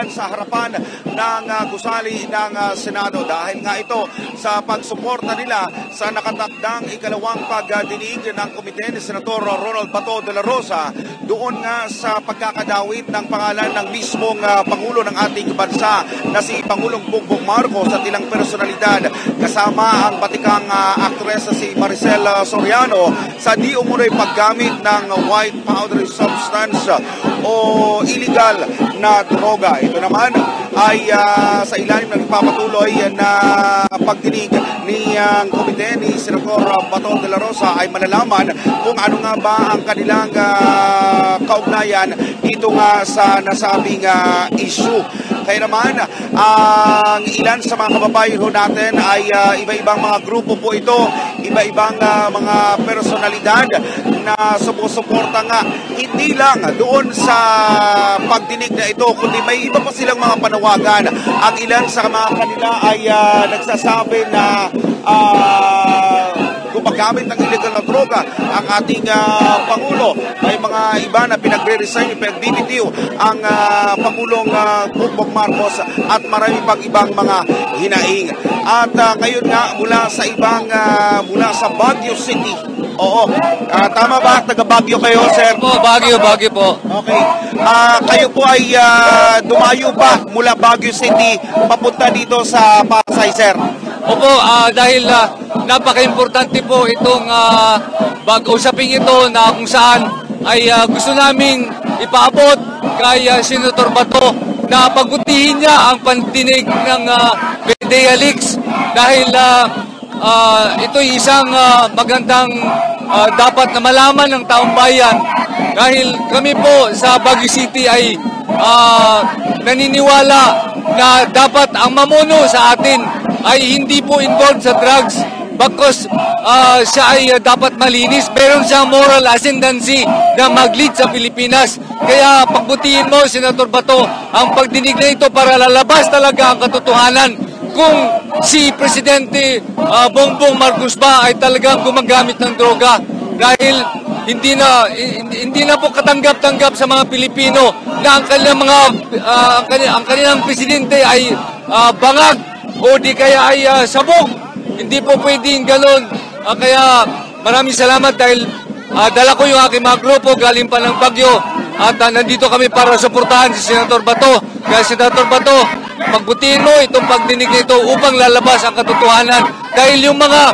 Sa harapan ng gusali ng Senado dahil nga ito sa pagsuporta nila sa nakatakdang ikalawang pagdinig ng komite ni Senator Ronald Bato de la Rosa doon nga sa pagkakadawit ng pangalan ng mismong Pangulo ng ating bansa na si Pangulong Bongbong Marcos at ilang personalidad kasama ang batikang aktres si Maricel Soriano sa di umunoy paggamit ng white powdery substance o illegal na droga. Ito naman ay sa ilalim ng nagpapatuloy na pagdinig ni komite ni Senator Bato de la Rosa ay malalaman kung ano nga ba ang kanilang kaugnayan dito nga sa nasabing issue. Kaya naman, ang ilan sa mga kababayan ho natin ay iba-ibang mga grupo po ito, iba-ibang mga personalidad na sumusuporta nga hindi lang doon sa pagdinig na ito, kundi may iba pa silang mga panawagan. Ang ilan sa mga kanila ay nagsasabi na gumagamit ng illegal na droga ang ating Pangulo. May mga iba na pinagre-resign, pinag-BBTO ang Pangulong Bongbong Marcos at marami pang ibang mga hinaing. At ngayon nga mula sa Baguio City. Oo. Tama ba? Taga Baguio kayo, sir? Po, Baguio po. Okay. Kayo po ay dumayo pa mula Baguio City papunta dito sa Pasay, sir? Opo, dahil napaka-importante po itong usaping ito na kung saan ay gusto naming ipaabot kay Senator Bato na pagbutihin niya ang pandinig ng PDEA leaks dahil ito'y isang magandang dapat na malaman ng taong bayan dahil kami po sa Baguio City ay naniniwala na dapat ang mamuno sa atin ay hindi po involved sa drugs because siya ay dapat malinis. Meron siyang moral ascendancy na mag-lead sa Pilipinas. Kaya pagbutihin mo, Senator Bato, ang pagdinig na ito para lalabas talaga ang katotohanan kung si Presidente Bongbong Marcos ba ay talagang gumagamit ng droga. Dahil hindi na po katanggap-tanggap sa mga Pilipino na ang kanilang presidente ay bangag o di kaya ay sabog. Hindi po pwedeng gano'n. Kaya maraming salamat dahil dala ko yung aking mga grupo galing pa ng Baguio at nandito kami para suportahan si Senator Bato. Kaya Senator Bato, pagbutihin mo itong pagdinig nito upang lalabas ang katotohanan. Dahil yung mga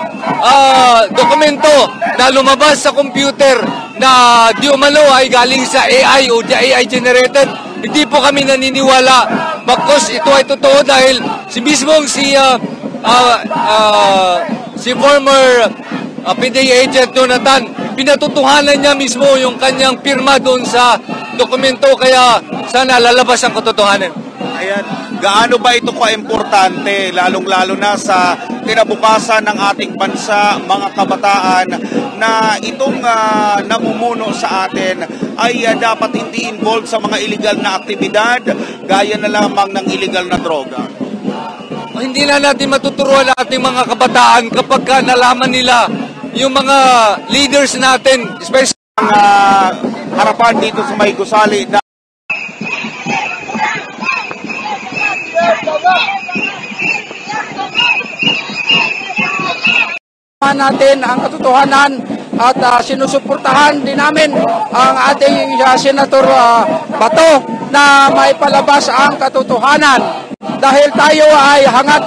dokumento na lumabas sa computer na di umano ay galing sa AI o AI generated, hindi po kami naniniwala. Bakos ito ay totoo dahil si former PDEA agent Jonathan, pinatutuhanan niya mismo yung kanyang pirma doon sa dokumento, kaya sana lalabas ang katotohanan. Ayan, gaano ba ito ka-importante, lalong-lalo na sa kinabukasan ng ating bansa, mga kabataan, na itong namumuno sa atin ay dapat hindi involved sa mga illegal na aktibidad, gaya na lamang ng illegal na droga. Hindi na natin matuturuan ang ating mga kabataan kapag nalaman nila yung mga leaders natin, especially ang harapan dito sa may gusali na natin ang katotohanan at sinusuportahan din namin ang ating Senator Bato na maipalabas ang katotohanan dahil tayo ay hangat